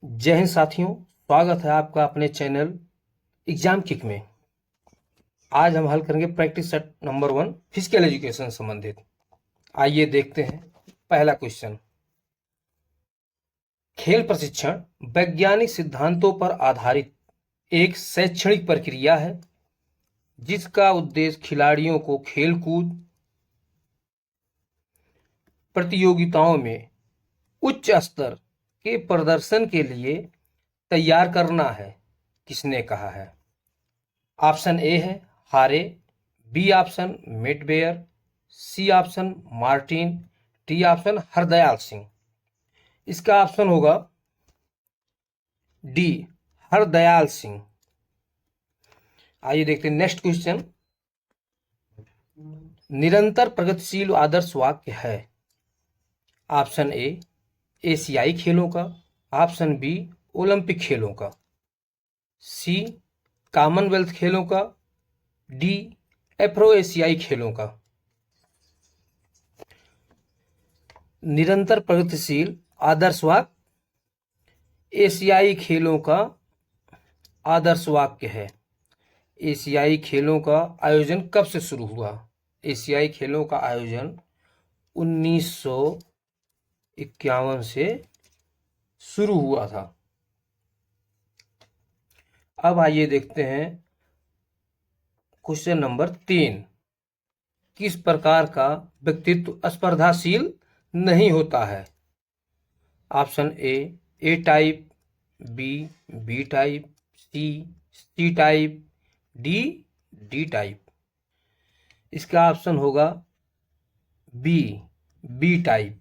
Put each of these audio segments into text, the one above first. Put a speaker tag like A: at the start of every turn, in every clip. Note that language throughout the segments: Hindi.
A: जय हिंद साथियों, स्वागत है आपका अपने चैनल एग्जाम किक में। आज हम हल करेंगे practice set number 1 physical education संबंधित। आइए देखते हैं पहला क्वेश्चन। खेल प्रशिक्षण वैज्ञानिक सिद्धांतों पर आधारित एक शैक्षणिक प्रक्रिया है जिसका उद्देश्य खिलाड़ियों को खेलकूद प्रतियोगिताओं में उच्च स्तर के प्रदर्शन के लिए तैयार करना है। किसने कहा है? ऑप्शन ए है हारे, बी ऑप्शन मेटबेयर, C option Martin, D option Hardayal Singh. इसका ऑप्शन होगा डी, हरदयाल सिंह। आइए देखते हैं नेक्स्ट क्वेश्चन। निरंतर प्रगतिशील आदर्श वाक्य है। ऑप्शन ए एशियाई खेलों का, ऑप्शन बी ओलंपिक खेलों का, सी कॉमनवेल्थ खेलों का, डी एफ्रो एशियाई खेलों का। निरंतर प्रगतिशील आदर्श वाक्य एशियाई खेलों का आदर्श वाक्य है। एशियाई खेलों का आयोजन कब से शुरू हुआ? एशियाई खेलों का आयोजन 1951 से शुरू हुआ था। अब आइए देखते हैं क्वेश्चन नंबर 3। किस प्रकार का व्यक्तित्व स्पर्धाशील नहीं होता है? Option A type, B type, C type, D type. इसका ऑप्शन होगा बी टाइप।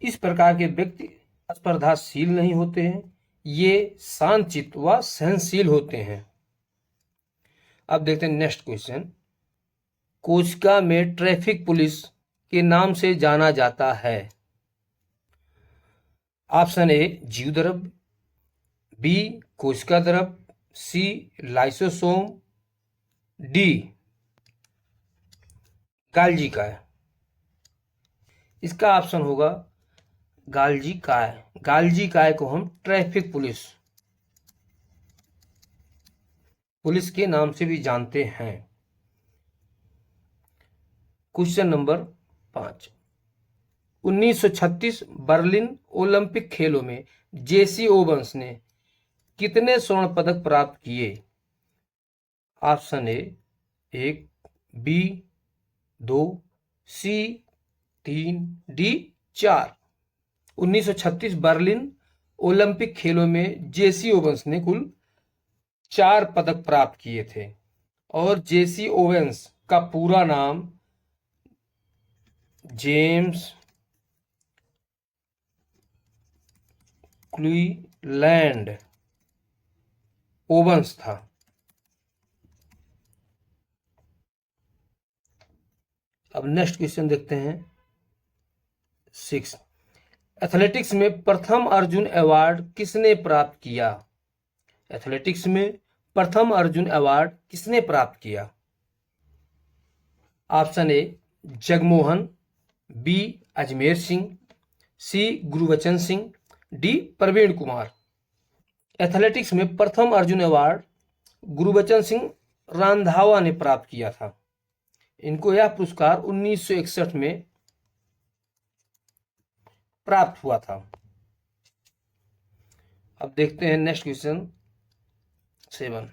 A: इस प्रकार के व्यक्ति स्पर्धाशील नहीं होते हैं, ये शांतचित्त व सहनशील होते हैं। अब देखते हैं नेक्स्ट क्वेश्चन। कोचका में ट्रैफिक पुलिस के नाम से जाना जाता है। ऑप्शन ए जीव द्रव्य, बी कोशिका द्रव्य, सी लाइसोसोम, डी गाल्जी काय। इसका ऑप्शन होगा गाल्जी काय। गाल्जी काय को हम ट्रैफिक पुलिस के नाम से भी जानते हैं। Question number 5। 1936 बर्लिन ओलंपिक खेलों में जेसी ओवेन्स ने कितने स्वर्ण पदक प्राप्त किए? Option A 1, B 2, C 3, D 4। 1936 Berlin Olympic खेलों में जेसी ओवेन्स ने कुल 4 पदक प्राप्त किए थे। और जेसी ओवेन्स का पूरा नाम जेम्स क्लीलैंड ओवेन्स था। अब नेक्स्ट क्वेश्चन देखते हैं 6। एथलेटिक्स में प्रथम अर्जुन अवार्ड किसने प्राप्त किया? एथलेटिक्स में प्रथम अर्जुन अवार्ड किसने प्राप्त किया? Option A Jagmohan, B Ajmer Singh, C Gurbachan Singh, D Praveen Kumar. Athletics में प्रथम अर्जुन अवार्ड गुरबचन सिंह रंधावा ने प्राप्त किया था। इनको यह पुरस्कार 1961 में प्राप्त हुआ था। अब देखते हैं नेक्स्ट क्वेश्चन 7।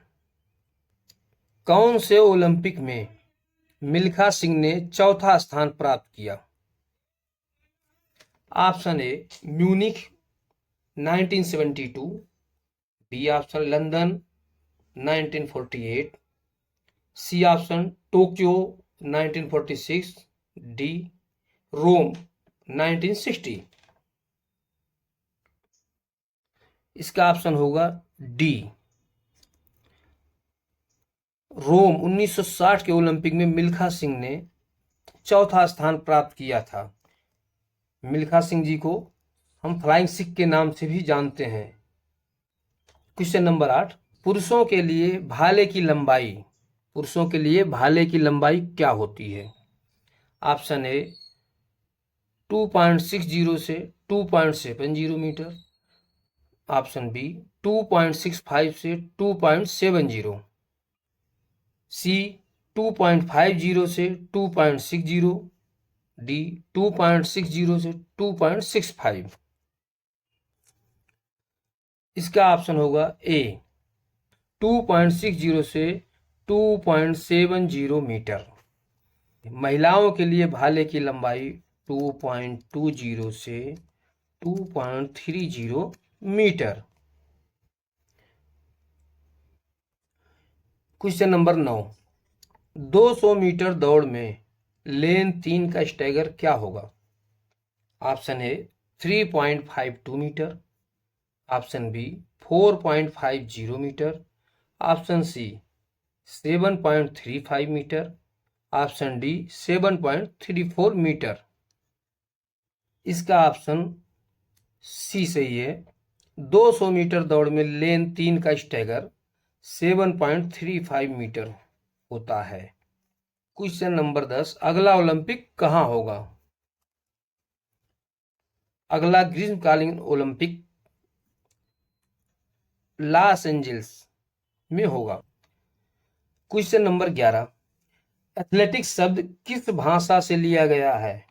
A: कौन से ओलंपिक में मिल्खा सिंह ने चौथा स्थान प्राप्त किया? Option A Munich 1972, B option London 1948, C option Tokyo 1946, D Rome 1960। इसका ऑप्शन होगा डी रोम। 1960 के ओलंपिक में मिल्खा सिंह ने चौथा स्थान प्राप्त किया था। मिल्खा सिंह जी को हम फ्लाइंग सिख के नाम से भी जानते हैं। Question number 8। पुरुषों के लिए भाले की लंबाई क्या होती है? ऑप्शन ए 2.60 से 2.70 मीटर, ऑप्शन बी 2.65 से 2.70, सी 2.50 से 2.60, डी 2.60 से 2.65। इसका ऑप्शन होगा ए 2.60 से 2.70 मीटर। महिलाओं के लिए भाले की लंबाई 2.20 से 2.30 मीटर। क्वेश्चन नंबर 9, 200 मीटर दौड़ में लेन 3 का स्टैगर क्या होगा? Option A 3.52 metre, option B 4.50 metre, option C 7.35 metre, option D 7.34 metre. इसका ऑप्शन सी सही है। 200 मीटर दौड़ में लेन 3 का स्टैगर 7.35 मीटर होता है। क्वेश्चन नंबर 10, अगला ओलंपिक कहाँ होगा? अगला ग्रीष्मकालीन ओलंपिक लॉस एंजल्स में होगा। क्वेश्चन नंबर 11, एथलेटिक्स शब्द किस भाषा से लिया गया है?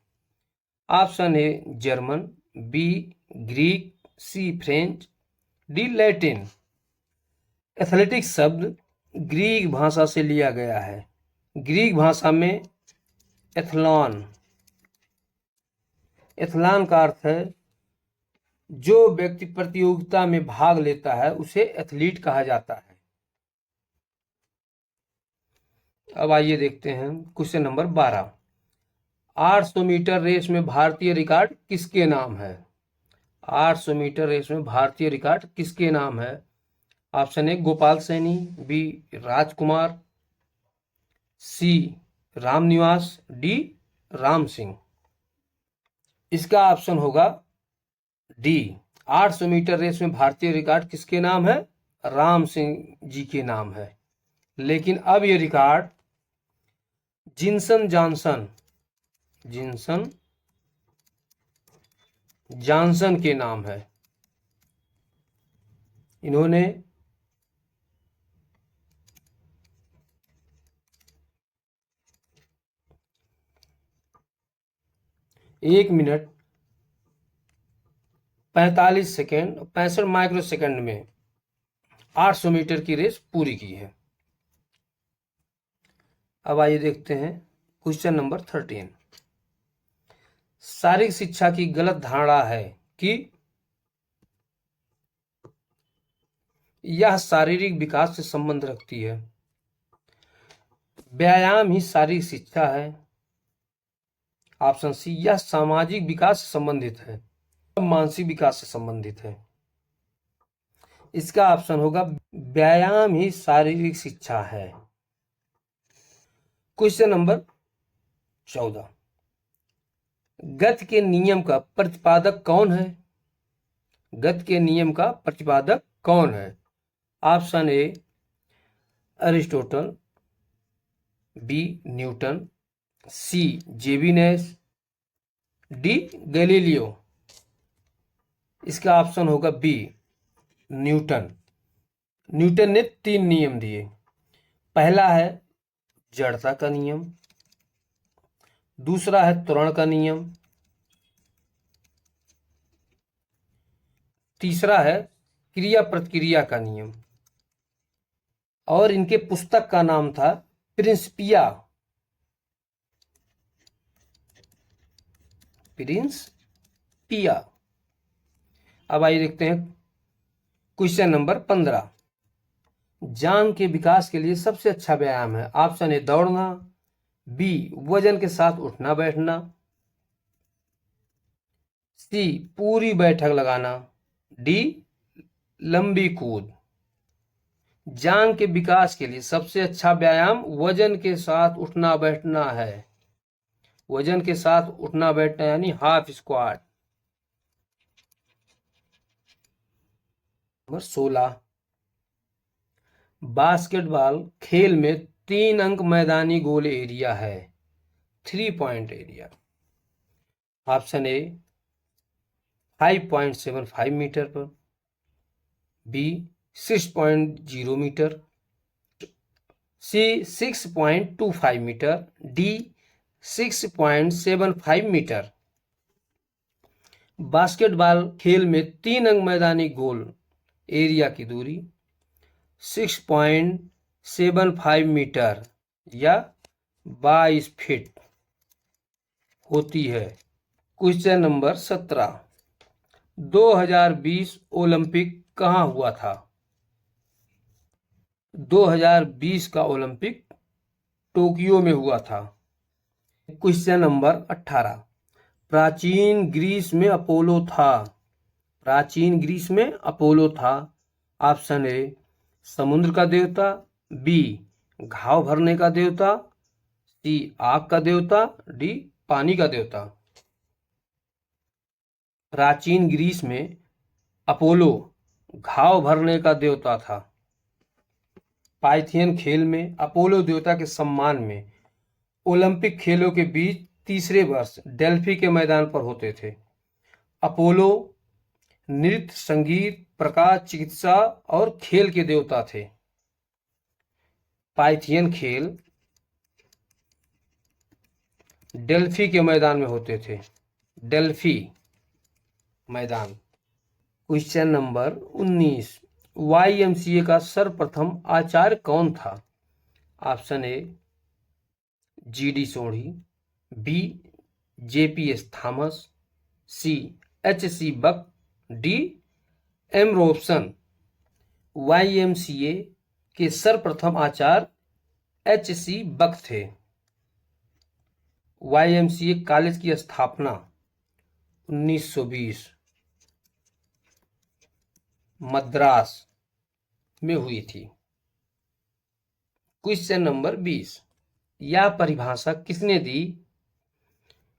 A: Option A German, B Greek, C French, D Latin. Athletics शब्द ग्रीक भाषा से लिया गया है। ग्रीक भाषा में एथलॉन, एथलॉन का अर्थ है जो व्यक्ति प्रतियोगिता में भाग लेता है उसे एथलीट कहा जाता है। अब आइए देखते हैं क्वेश्चन नंबर 12, 800 मीटर रेस में भारतीय रिकॉर्ड किसके नाम है? 800 मीटर रेस में भारतीय रिकॉर्ड किसके नाम है? Option A Gopal Saini, B Rajkumar, C Ramniwas, D Ram Singh. इसका ऑप्शन होगा डी 800 मीटर रेस में भारतीय रिकॉर्ड किसके नाम है? राम सिंह जी के नाम है। लेकिन अब ये रिकॉर्ड जिनसन जॉनसन के नाम है। इन्होंने 1 मिनट 45 सेकेंड 65 माइक्रो सेकेंड में 800 मीटर की रेस पूरी की है। अब आइए देखते हैं क्वेश्चन नंबर 13, शारीरिक शिक्षा की गलत धारणा है कि यह शारीरिक विकास से संबंध रखती है। व्यायाम ही शारीरिक शिक्षा है। ऑप्शन सी यह सामाजिक विकास से संबंधित है, मानसिक विकास से संबंधित है। इसका ऑप्शन होगा व्यायाम ही शारीरिक शिक्षा है। क्वेश्चन नंबर 14, गति के नियम का प्रतिपादक कौन है? गति के नियम का प्रतिपादक कौन है? Option A Aristotle, B Newton, C जेबिनेस, डी गैलीलियो। इसका ऑप्शन होगा बी न्यूटन। न्यूटन ने 3 नियम दिए। पहला है जड़ता का नियम, दूसरा है त्वरण का नियम, तीसरा है क्रिया प्रतिक्रिया का नियम। और इनके पुस्तक का नाम था प्रिंसिपिया। अब आइए देखते हैं क्वेश्चन नंबर 15, जांग के विकास के लिए सबसे अच्छा व्यायाम है। ऑप्शन ए दौड़ना, बी वजन के साथ उठना बैठना, सी पूरी बैठक लगाना, डी लंबी कूद। जांग के विकास के लिए सबसे अच्छा व्यायाम वजन के साथ उठना बैठना है। वजन के साथ उठना बैठना यानी हाफ स्क्वाट। नंबर 16, बास्केटबॉल खेल में 3 अंक मैदानी गोल एरिया है, 3 point area. Option A 5.75 metre पर, B 6.0 metre, C 6.25 metre, D 6.75 metre. Basketball खेल में 3 अंक मैदानी गोल एरिया की दूरी 6.75 मीटर या 22 फीट होती है। क्वेश्चन नंबर 17, 2020 ओलंपिक कहाँ हुआ था? 2020 का ओलंपिक टोक्यो में हुआ था। क्वेश्चन नंबर 18, प्राचीन ग्रीस में अपोलो था। प्राचीन ग्रीस में अपोलो था। ऑप्शन ए समुद्र का देवता, बी घाव भरने का देवता, सी आग का देवता, डी पानी का देवता। प्राचीन ग्रीस में अपोलो घाव भरने का देवता था। पाइथियन खेल में अपोलो देवता के सम्मान में ओलंपिक खेलों के बीच तीसरे वर्ष डेल्फी के मैदान पर होते थे। अपोलो नृत्य, संगीत, प्रकाश, चिकित्सा और खेल के देवता थे। पाइथियन खेल डेल्फी के मैदान में होते थे। डेल्फी मैदान। क्वेश्चन नंबर 19, YMCA का सर्वप्रथम आचार्य कौन था? Option A GD Sodhi, B JPS Thomas, C HC Buck, D M Robson. YMCA के सर्वप्रथम आचार्य HC बक थे। YMCA कॉलेज की स्थापना 1920 मद्रास में हुई थी। क्वेश्चन नंबर 20, यह परिभाषा किसने दी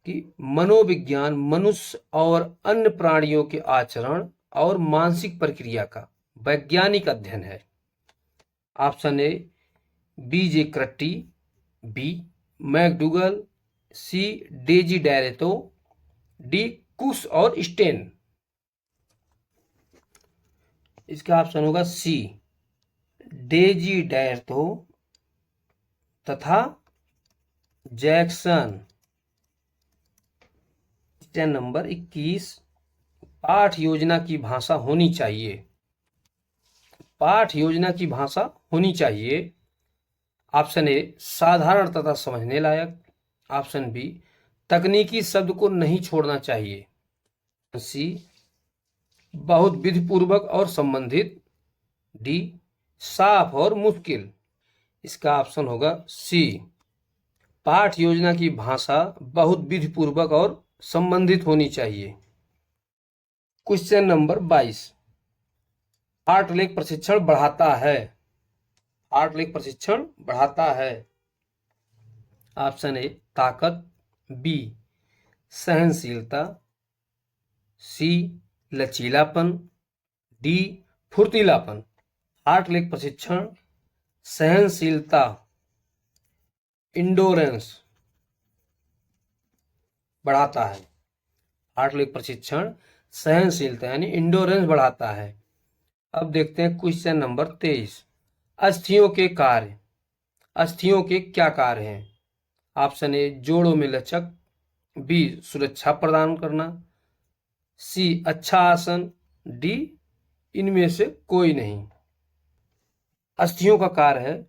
A: कि मनोविज्ञान मनुष्य और अन्य प्राणियों के आचरण और मानसिक प्रक्रिया का वैज्ञानिक अध्ययन है? ऑप्शन ए BJ क्रट्टी, बी मैकडूगल, सी डेजी डैरेतो, डी कुश और स्टेन। इसका ऑप्शन होगा सी डेजी डैरेतो तथा जैक्सन। क्वेश्चन नंबर 21, पाठ योजना की भाषा होनी चाहिए। पाठ योजना की भाषा होनी चाहिए। ऑप्शन ए साधारण तथा समझने लायक, ऑप्शन बी तकनीकी शब्द को नहीं छोड़ना चाहिए, सी बहुत विधिपूर्वक और संबंधित, डी साफ और मुश्किल। इसका ऑप्शन होगा सी पाठ योजना की भाषा बहुत विधिपूर्वक और संबंधित होनी चाहिए। क्वेश्चन नंबर 22, हार्ट लेग प्रशिक्षण बढ़ाता है। हार्ट लेग प्रशिक्षण बढ़ाता है। ऑप्शन ए ताकत, बी सहनशीलता, सी लचीलापन, डी फुर्तीलापन। हार्ट लेग प्रशिक्षण सहनशीलता इंडोरेंस बढ़ाता है। हार्ट लेग प्रशिक्षण सहनशीलता यानी इंडोरेंस बढ़ाता है। अब देखते हैं क्वेश्चन नंबर 23, अस्थियों के कार्य। अस्थियों के क्या कार्य हैं? ऑप्शन ए जोड़ों में लचक, बी सुरक्षा प्रदान करना, सी अच्छा आसन, डी इनमें से कोई नहीं। अस्थियों का कार्य है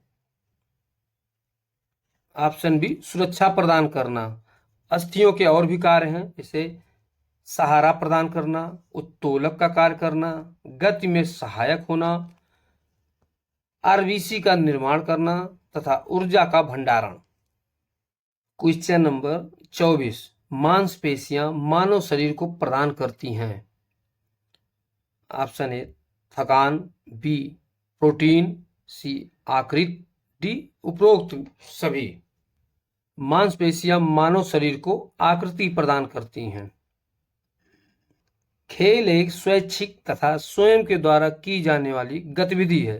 A: ऑप्शन बी सुरक्षा प्रदान करना। अस्थियों के और भी कार्य हैं, जैसे सहारा प्रदान करना, उत्तोलक का कार्य करना, गति में सहायक होना, RBC का निर्माण करना तथा ऊर्जा का भंडारण। क्वेश्चन नंबर 24, मांसपेशियां मानव शरीर को प्रदान करती हैं। ऑप्शन ए थकान, बी प्रोटीन, सी आकृति, डी उपरोक्त सभी। मांसपेशियां मानव शरीर को आकृति प्रदान करती हैं। खेल एक स्वैच्छिक तथा स्वयं के द्वारा की जाने वाली गतिविधि है,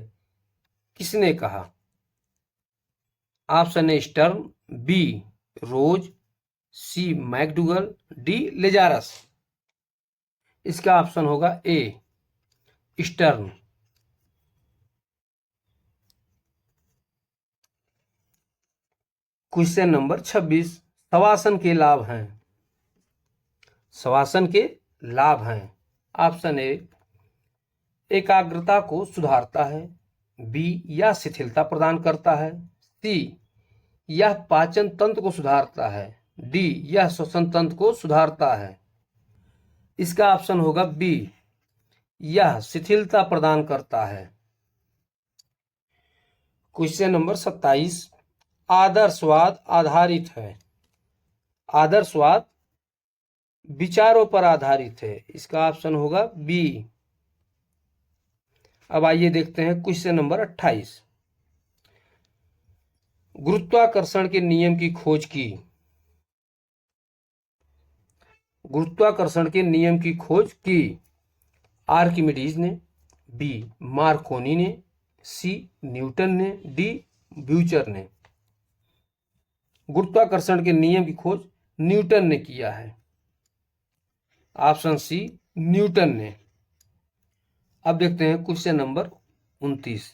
A: किसने कहा? Option A Stern, B Ross, C McDougall, D Lazarus. इसका ऑप्शन होगा A Stern. Question number 26, shavasana के लाभ हैं। शवासन के लाभ हैं। ऑप्शन ए, एकाग्रता को सुधारता है। बी, यह शिथिलता प्रदान करता है। सी, यह पाचन तंत्र को सुधारता है। डी, यह श्वसन तंत्र को सुधारता है। इसका ऑप्शन होगा बी, यह शिथिलता प्रदान करता है। क्वेश्चन नंबर 27, आदर्शवाद आधारित है। आदर्शवाद विचारों पर आधारित है। इसका ऑप्शन होगा बी। अब आइए देखते हैं क्वेश्चन नंबर 28, गुरुत्वाकर्षण के नियम की खोज की। गुरुत्वाकर्षण के नियम की खोज की आर्किमिडीज ने, बी, मार्कोनी ने, सी, न्यूटन ने, डी, ब्यूचर ने। गुरुत्वाकर्षण के नियम की खोज न्यूटन ने किया है। ऑप्शन सी, न्यूटन ने। अब देखते हैं क्वेश्चन नंबर 29,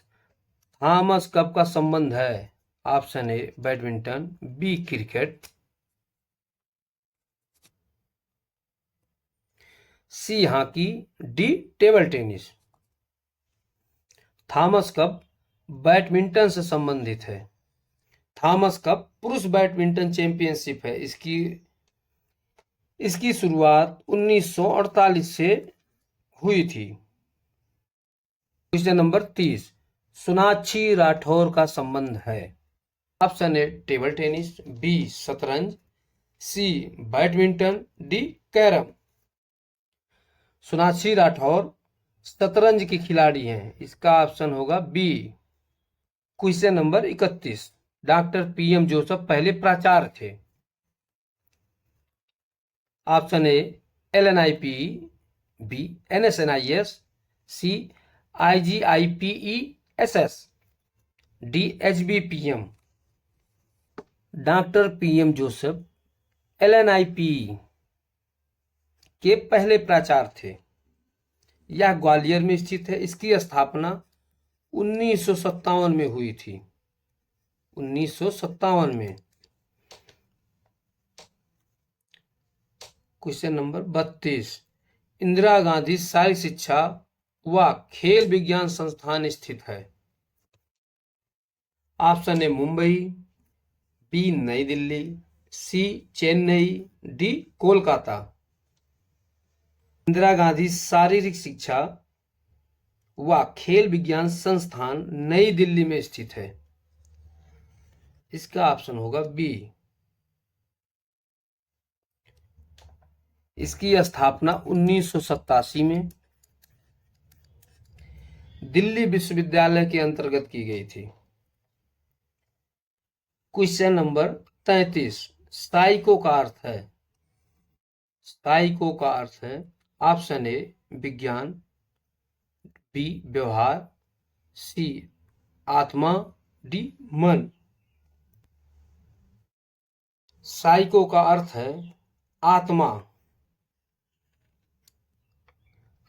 A: थॉमस कप का संबंध है। Option A, badminton, B, cricket, C, hockey, D, table tennis. Thomas cup badminton से संबंधित है। थॉमस कप पुरुष बैडमिंटन चैंपियनशिप है। इसकी शुरुआत 1948 से हुई थी। क्वेश्चन नंबर 30, सोनाक्षी राठौर का संबंध है। Option A, table tennis, B, शतरंज, C, badminton, D, carrom. Sonakshi Rathore शतरंज की खिलाड़ी हैं। इसका ऑप्शन होगा B. Question number 31, doctor PM Joseph पहले प्राचार्य थे। Option A, LNIPE, B, NSNIS, C, IGIPESS, D, HBPM। Doctor PM Joseph LNIPE के पहले प्राचार्य थे। यह ग्वालियर में स्थित है। इसकी स्थापना 1957 में हुई थी। 1957 में। क्वेश्चन नंबर 32, इंदिरा गांधी शारीरिक शिक्षा व खेल विज्ञान संस्थान स्थित है। ऑप्शन ए, मुंबई, बी, नई दिल्ली, सी, चेन्नई, डी, कोलकाता। इंदिरा गांधी शारीरिक शिक्षा व खेल विज्ञान संस्थान नई दिल्ली में स्थित है। इसका ऑप्शन होगा बी। इसकी स्थापना 1987 में दिल्ली विश्वविद्यालय के अंतर्गत की गई थी। क्वेश्चन नंबर 33, साइको का अर्थ है। साइको का अर्थ है। ऑप्शन ए, विज्ञान, बी, व्यवहार, सी, आत्मा, डी, मन। साइको का अर्थ है आत्मा।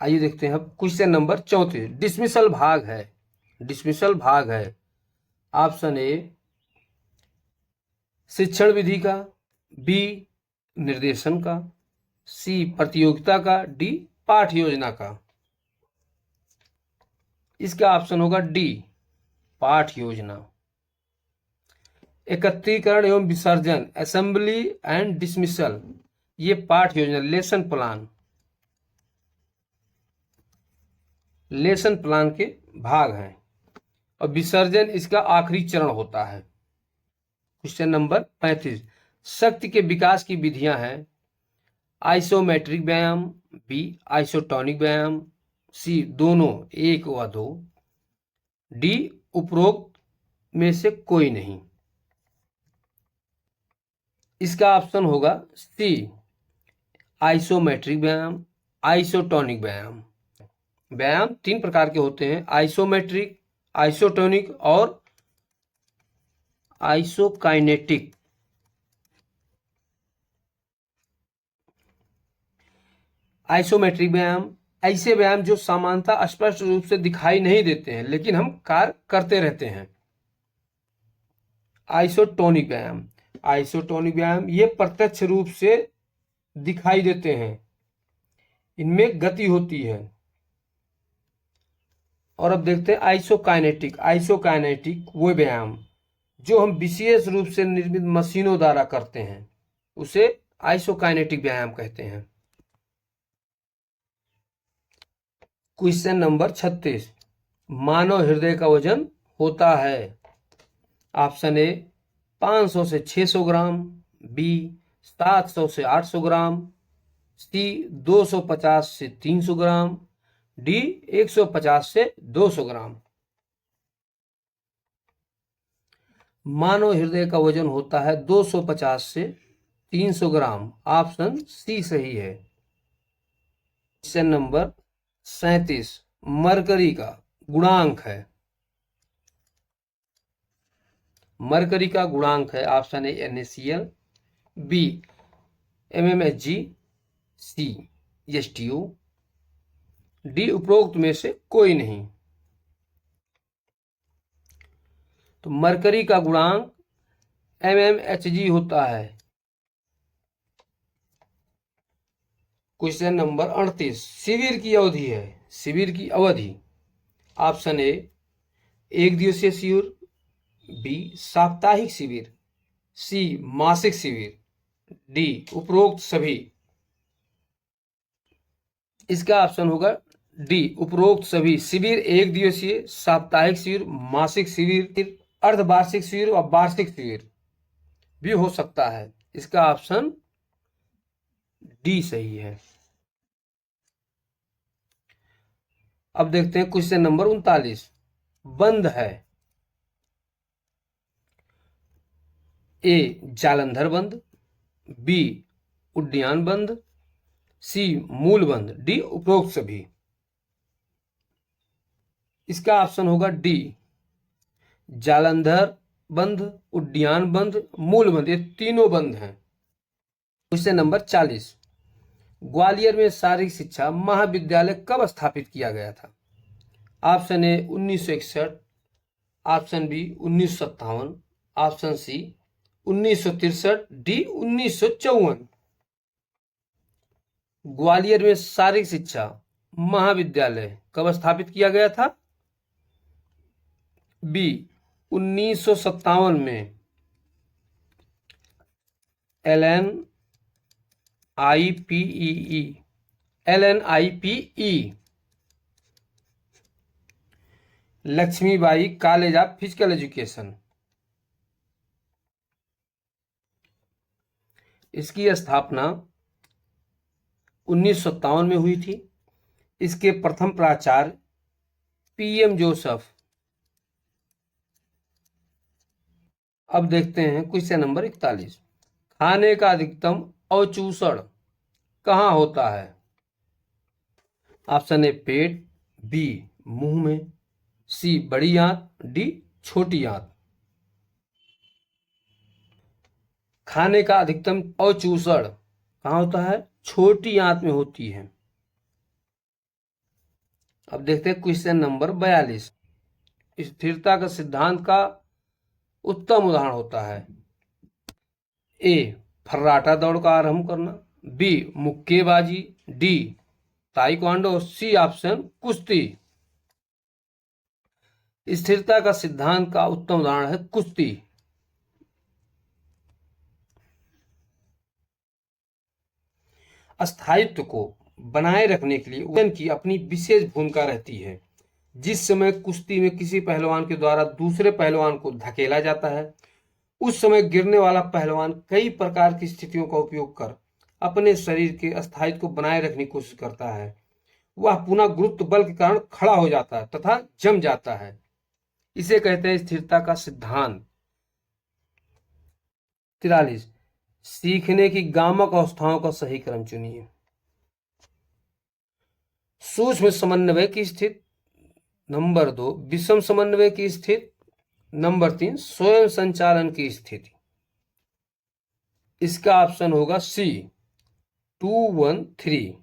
A: आइए देखते हैं अब क्वेश्चन नंबर 34, डिसमिसल भाग है। डिसमिसल भाग है। ऑप्शन ए, शिक्षण विधि का, बी, निर्देशन का, सी, प्रतियोगिता का, डी, पाठ योजना का। इसका ऑप्शन होगा डी, पाठ योजना। एकत्रीकरण एवं विसर्जन, असेंबली एंड डिसमिसल, ये पाठ योजना, लेसन प्लान, लेसन प्लान के भाग हैं। और विसर्जन इसका आखिरी चरण होता है। क्वेश्चन नंबर 35, शक्ति के विकास की विधियां हैं। आइसोमेट्रिक व्यायाम, बी, आइसोटोनिक व्यायाम, सी, दोनों, एक व दो, डी, उपरोक्त में से कोई नहीं। इसका ऑप्शन होगा सी, आइसोमेट्रिक व्यायाम, आइसोटोनिक व्यायाम। व्यायाम 3 प्रकार के होते हैं, आइसोमेट्रिक, आइसोटोनिक और आइसोकाइनेटिक। आइसोमेट्रिक व्यायाम ऐसे व्यायाम जो सामान्यतः स्पष्ट रूप से दिखाई नहीं देते हैं लेकिन हम कार्य करते रहते हैं। आइसोटोनिक व्यायाम आइसोटोनिक व्यायाम ये प्रत्यक्ष रूप से दिखाई देते हैं, इनमें गति होती है। और अब देखते हैं आइसोकाइनेटिक। आइसोकाइनेटिक वो व्यायाम जो हम विशेष रूप से निर्मित मशीनों द्वारा करते हैं, उसे आइसोकाइनेटिक व्यायाम कहते हैं। क्वेश्चन नंबर 36, मानव हृदय का वजन होता है। ऑप्शन ए 500 से 600 ग्राम, बी 700 से 800 ग्राम, सी 250 से 300 ग्राम, डी 150 से 200 ग्राम। मानव हृदय का वजन होता है 250 से 300 ग्राम। ऑप्शन सी सही है। क्वेश्चन नंबर 37, मरकरी का गुणांक है। मरकरी का गुणांक है option A NaCl, B mmHg, C StO, D उपरोक्त में से कोई नहीं। तो मरकरी का गुणांक mmHg होता है। क्वेश्चन नंबर 38, शिविर की अवधि है। शिविर की अवधि ऑप्शन ए 1 दिवसीय शिविर, बी साप्ताहिक शिविर, सी मासिक शिविर, डी उपरोक्त सभी। इसका ऑप्शन होगा डी उपरोक्त सभी। शिविर 1 दिवसीय, साप्ताहिक शिविर, मासिक शिविर, अर्धवार्षिक शिविर और वार्षिक शिविर भी हो सकता है। इसका ऑप्शन डी सही है। अब देखते हैं क्वेश्चन नंबर 39, बंद है। ए जालंधर बंद, बी उड्डयन बंद, सी मूल बंद, डी उपरोक्त सभी। इसका ऑप्शन होगा डी जालंधर बंद, उड्डयन बंद, मूल बंद, ये तीनों बंद हैं। क्वेश्चन नंबर 40, ग्वालियर में शारीरिक शिक्षा महाविद्यालय कब स्थापित किया गया था। Option A 1961, option B 1957, option C 1963, D 1954। Gwalior में शारीरिक शिक्षा महाविद्यालय कब स्थापित किया गया था। बी 1957 में LNIPE Lakshmibai college of physical education, इसकी स्थापना 1957 में हुई थी। इसके प्रथम प्राचार्य PM जोसेफ। अब देखते हैं क्वेश्चन नंबर 41, खाने का अधिकतम अवचूषण कहाँ होता है। ऑप्शन ए पेट, बी मुंह में, सी बड़ी आंत, डी छोटी आंत। खाने का अधिकतम अवचूषण कहाँ होता है, छोटी आंत में होती है। अब देखते हैं क्वेश्चन नंबर 42, स्थिरता का सिद्धांत का उत्तम उदाहरण होता है। ए फर्राटा दौड़ का आरंभ करना, बी मुक्केबाजी, डी ताइक्वांडो, सी ऑप्शन कुश्ती। स्थिरता का सिद्धांत का उत्तम उदाहरण है कुश्ती। स्थायित्व को बनाए रखने के लिए वजन की अपनी विशेष भूमिका रहती है। जिस समय कुश्ती में किसी पहलवान के द्वारा दूसरे पहलवान को धकेला जाता है, उस समय गिरने वाला पहलवान कई प्रकार की स्थितियों का उपयोग कर अपने शरीर के स्थायित्व को बनाए रखने की कोशिश करता है। वह पुनः गुरुत्व बल के कारण खड़ा हो जाता है तथा जम जाता है। इसे कहते हैं स्थिरता का सिद्धांत। 43, सीखने की गामक अवस्थाओं का सही क्रम चुनिए। सूक्ष्म समन्वय की स्थिति, नंबर 2 विषम समन्वय की स्थिति, नंबर 3 स्वयं संचालन की स्थिति। इसका ऑप्शन होगा सी 2, 1, 3।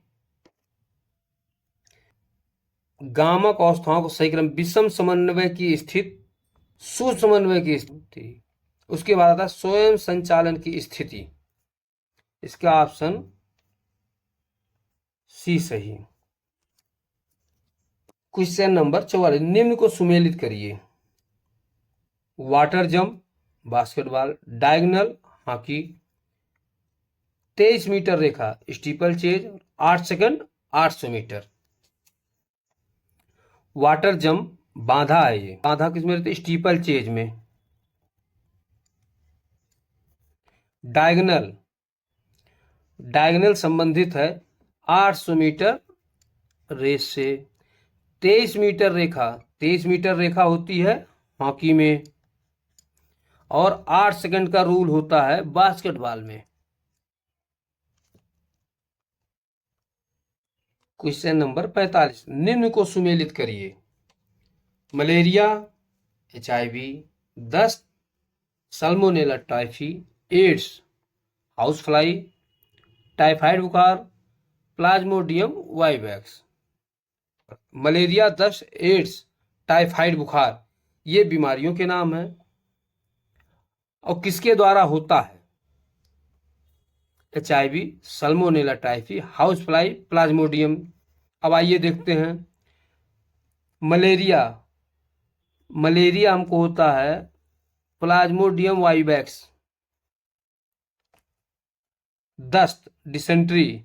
A: गामक अवस्थाओं को सही क्रम, विषम समन्वय की स्थिति, सूक्ष्म समन्वय की स्थिति उसके बाद आता है स्वयं संचालन की स्थिति। इसका ऑप्शन सी सही। क्वेश्चन नंबर 44, निम्न को सुमेलित करिए। Water jump basketball, diagonal hockey, 23 metre रेखा steeple chase, 8 second 800 metre. Water jump बांधा है, ये बांधा किसमें रहती है? स्टीपल चेज में। डायगोनल, डायगोनल संबंधित है 800 मीटर रेस से। 23 मीटर रेखा, 23 मीटर रेखा होती है हॉकी में, और 8 सेकंड का रूल होता है बास्केटबॉल में। क्वेश्चन नंबर 45, निम्न को सुमेलित करिए। मलेरिया, HIV, दस्त, salmonella typhi, AIDS, house fly, typhoid बुखार, प्लाज्मोडियम वाइवैक्स। मलेरिया, दस्त, एड्स, टाइफाइड बुखार ये बीमारियों के नाम हैं और किसके द्वारा होता है? HIV, Salmonella typhi, house fly, Plasmodium. अब आइए देखते हैं। मलेरिया, मलेरिया हमको होता है प्लाज्मोडियम वाइवैक्स। दस्त, डिसेंट्री,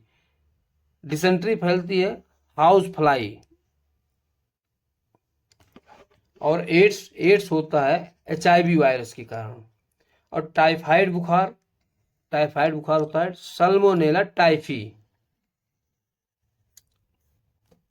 A: डिसेंट्री फैलती है हाउस फ्लाई। और एड्स, एड्स होता है HIV वायरस के कारण। और टाइफाइड बुखार, टाइफाइड बुखार होता है सल्मोनेला टाइफी।